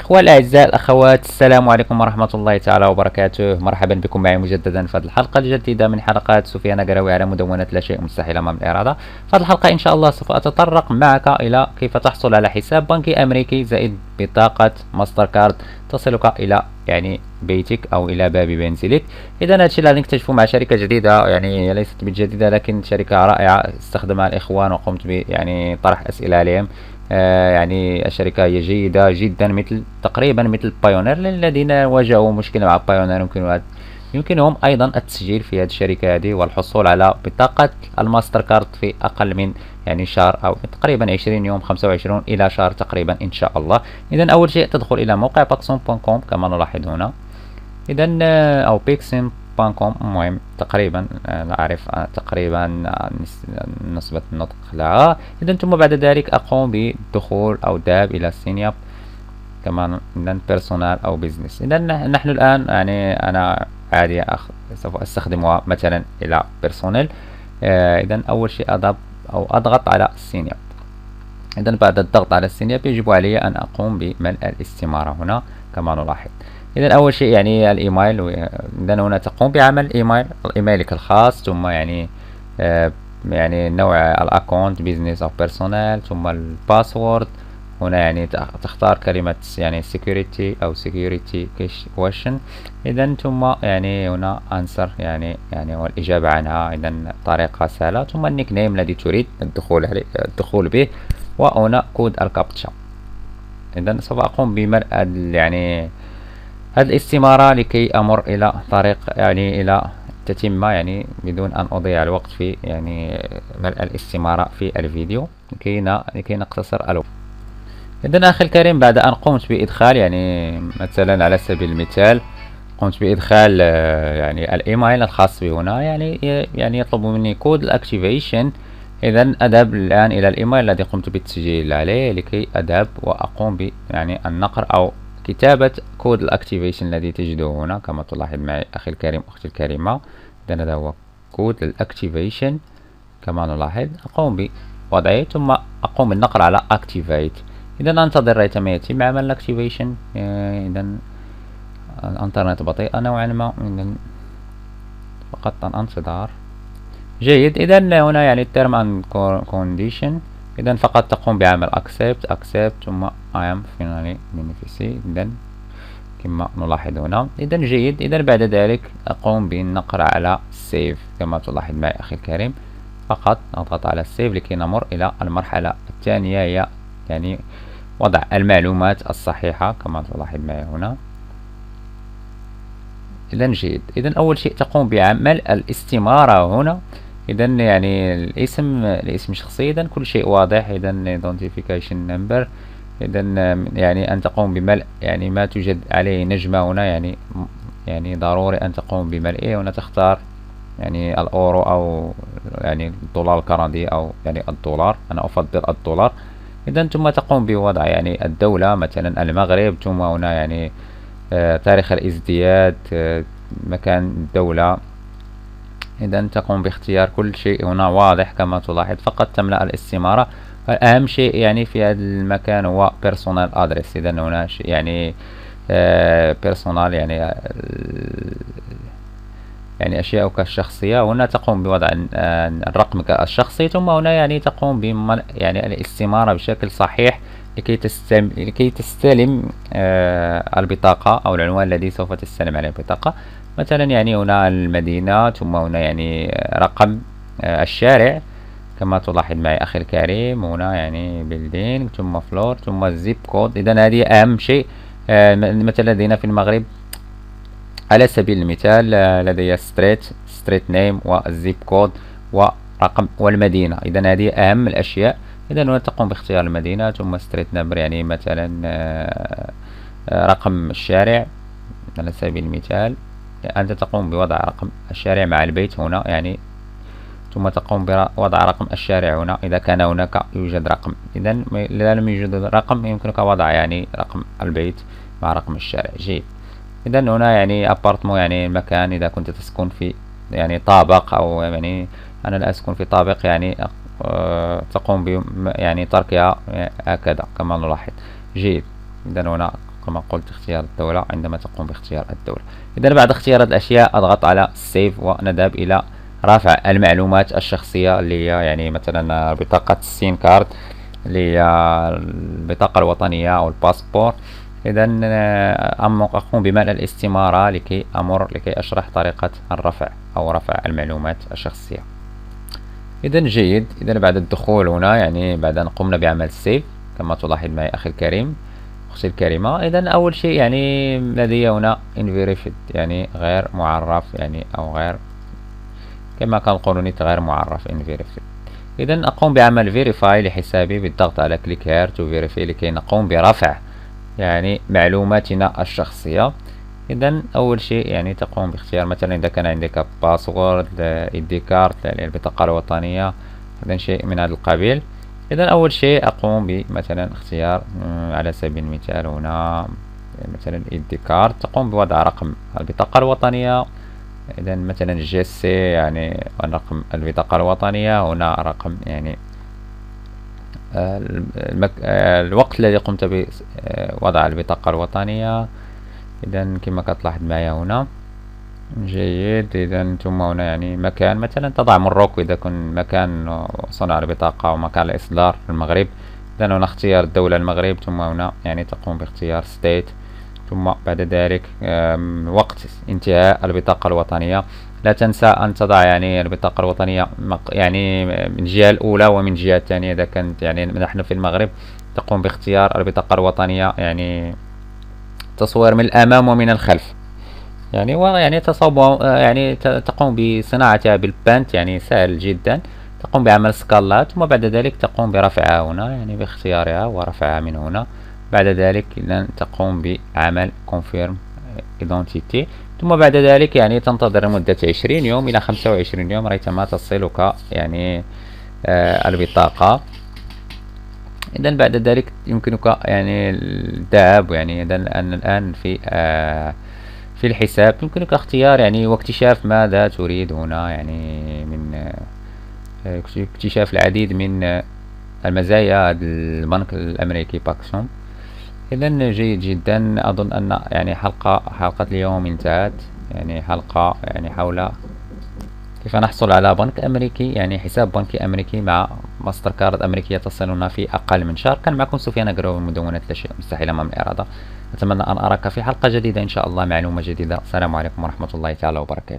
الإخوة الأعزاء الأخوات، السلام عليكم ورحمة الله تعالى وبركاته. مرحبا بكم معي مجددا في هذه الحلقة الجديدة من حلقات سفيان قروي على مدونة لا شيء مستحيل أمام الإرادة. في هذه الحلقة إن شاء الله سوف أتطرق معك إلى كيف تحصل على حساب بنكي أمريكي زائد بطاقة ماستر كارد تصلك إلى بيتك أو إلى باب منزلك. إذا هذا الشيء اللي نكتشفه مع شركة جديدة، هي ليست بالجديدة لكن شركة رائعة استخدمها الإخوان وقمت ب طرح أسئلة عليهم. الشركة هي جيدة جدا، تقريبا مثل بايونير للذين واجهوا مشكلة مع بايونير. يمكنهم أيضا التسجيل في هذه الشركة هذه والحصول على بطاقة الماستر كارد في أقل من شهر أو تقريبا 20 يوم، 25 إلى شهر تقريبا إن شاء الله. إذا أول شيء تدخل إلى موقع باكسون.com كما نلاحظ هنا، إذا أو بيكسين بانكوم، المهم تقريبا لا أعرف تقريبا نسبة النطق لها. إذا ثم بعد ذلك أقوم بالدخول أو الذهاب إلى سينياب كمان، إذا بيرسونال أو بيزنس. إذا نحن الآن أنا عادي سوف أستخدمها مثلا إلى بيرسونيل. إذا أول شيء أضغط على سينياب. إذا بعد الضغط على السينياب يجب علي أن أقوم بملء الاستمارة هنا كما نلاحظ. إذا أول شيء الإيميل، إذا هنا تقوم بعمل إيميلك الخاص، ثم نوع الأكونت بيزنس أو بيرسونال، ثم الباسورد. هنا تختار كلمة security أو security question. إذا ثم هنا answer والإجابة عنها. إذا طريقة سهلة. ثم النيك نيم الذي تريد الدخول به، وهنا كود الكابتشا. إذا سوف أقوم بملء هذه الاستمارة لكي أمر إلى طريق إلى تتمة، بدون أن أضيع الوقت في ملء الاستمارة في الفيديو لكي نقتصر الوقت. إذا أخي الكريم، بعد أن قمت بإدخال مثلا على سبيل المثال قمت بإدخال الإيميل الخاص بي هنا، يطلب مني كود الأكتيفيشن. إذا أذهب الآن إلى الإيميل الذي قمت بالتسجيل عليه لكي أذهب وأقوم ب النقر أو كتابة كود الأكتيفيشن الذي تجده هنا كما تلاحظ معي أخي الكريم أختي الكريمة. إذا هذا هو كود الأكتيفيشن كما نلاحظ. أقوم بوضعه ثم أقوم بالنقر على Activate. إذا أنتظر ريتما يتم عمل الأكتيفيشن. إذا الإنترنت بطيئة نوعا ما، إذا فقط الانتظار جيد. إذا هنا term and condition. إذا فقط تقوم بعمل accept ثم I am finally beneficiary. إذا كما نلاحظ هنا. إذا جيد. إذا بعد ذلك أقوم بالنقر على save كما تلاحظ معي أخي الكريم. فقط نضغط على save لكي نمر إلى المرحلة الثانية، هي وضع المعلومات الصحيحة كما تلاحظ معي هنا. إذا جيد. إذا أول شيء تقوم بعمل الاستمارة هنا. إذا الاسم الشخصي، إذا كل شيء واضح. إذا identification number. إذا أن تقوم بملء ما توجد عليه نجمة هنا، ضروري أن تقوم بملئه. هنا تختار الأورو أو الدولار الكندي أو الدولار. أنا أفضل الدولار. إذا ثم تقوم بوضع الدولة مثلا المغرب، ثم هنا تاريخ الازدياد، مكان الدولة. إذا تقوم باختيار كل شيء هنا واضح كما تلاحظ. فقط تملأ الاستمارة. أهم شيء في هذا المكان هو personal address. إذا هنا personal أشياءك الشخصية. هنا تقوم بوضع رقمك الشخصي، ثم هنا تقوم بملء الاستمارة بشكل صحيح لكي تستلم البطاقة أو العنوان الذي سوف تستلم عليه البطاقة. مثلا هنا المدينة، ثم هنا رقم الشارع كما تلاحظ معي أخي الكريم. هنا بيلدينغ، ثم فلور، ثم الزيب كود. إذا هذه أهم شيء. مثلا لدينا في المغرب على سبيل المثال لدي ستريت نيم والزيب كود ورقم والمدينة. إذا هذه أهم الأشياء. إذا هنا تقوم باختيار المدينة، ثم ستريت نمبر مثلا رقم الشارع على سبيل المثال. أنت تقوم بوضع رقم الشارع مع البيت هنا، ثم تقوم بوضع رقم الشارع هنا إذا كان هناك يوجد رقم. إذا إذا لم يوجد رقم يمكنك وضع رقم البيت مع رقم الشارع. جيد. إذا هنا أبارتمون المكان إذا كنت تسكن في طابق أو أنا لا أسكن في طابق تقوم ب تركها هكذا كما نلاحظ. جيد. إذا هنا كما قلت اختيار الدولة عندما تقوم باختيار الدولة. إذا بعد اختيار هذه الأشياء أضغط على سيف ونذهب إلى رفع المعلومات الشخصية اللي هي يعني مثلا بطاقة السين كارد اللي هي البطاقة الوطنية أو الباسبور. إذا أقوم بملء الاستمارة لكي أشرح طريقة الرفع أو رفع المعلومات الشخصية. إذا جيد. إذا بعد الدخول هنا يعني بعد أن قمنا بعمل سيف كما تلاحظ معي أخي الكريم أختي الكريمة. إذا أول شيء يعني لدي هنا unverified يعني غير معرف يعني أو غير كما كنقولوا غير معرف unverified. إذا أقوم بعمل فيريفاي لحسابي بالضغط على كليك هير تو فيريفاي لكي نقوم برفع يعني معلوماتنا الشخصية. إذا أول شيء يعني تقوم باختيار مثلا إذا كان عندك باسورد إيدي كارت يعني البطاقة الوطنية إذا شيء من هذا القبيل. إذا أول شيء أقوم بمثلا اختيار على سبيل المثال هنا مثلا إيدي كارت تقوم بوضع رقم البطاقة الوطنية. إذا مثلا جي سي يعني رقم البطاقة الوطنية هنا رقم يعني الوقت الذي قمت بوضع البطاقة الوطنية. إذا كما كتلاحظ معايا هنا جيد. إذا ثم هنا يعني مكان مثلا تضع مروكو إذا كان مكان صنع البطاقة ومكان الإصدار في المغرب. إذا هنا اختيار الدولة المغرب ثم هنا يعني تقوم باختيار ستيت ثم بعد ذلك وقت انتهاء البطاقة الوطنية. لا تنسى أن تضع يعني البطاقة الوطنية يعني من الجهة الأولى ومن الجهة الثانية. إذا كانت يعني نحن في المغرب تقوم باختيار البطاقة الوطنية يعني تصوير من الأمام ومن الخلف يعني ويعني تصوب يعني تقوم بصناعتها بالبانت يعني سهل جدا. تقوم بعمل سكالات ثم بعد ذلك تقوم برفعها هنا يعني باختيارها ورفعها من هنا. بعد ذلك إذن تقوم بعمل confirm identity ثم بعد ذلك يعني تنتظر لمدة 20 يوم إلى 25 يوم ريثما تصلك يعني البطاقة. إذا بعد ذلك يمكنك يعني الذهاب يعني إذا الآن في الحساب يمكنك اختيار يعني واكتشاف ماذا تريد هنا يعني من اكتشاف العديد من المزايا البنك الأمريكي باكسوم. إذا جيد جدا. أظن أن يعني حلقة اليوم انتهت يعني حلقة يعني حول كيف نحصل على بنك أمريكي يعني حساب بنكي أمريكي مع ماستر كارد أمريكية تصلنا في أقل من شهر. كان معكم سفيان أقرأ من مدونة لا شيء مستحيل أمام الإرادة. أتمنى أن أراك في حلقة جديدة إن شاء الله معلومة جديدة. السلام عليكم ورحمة الله تعالى وبركاته.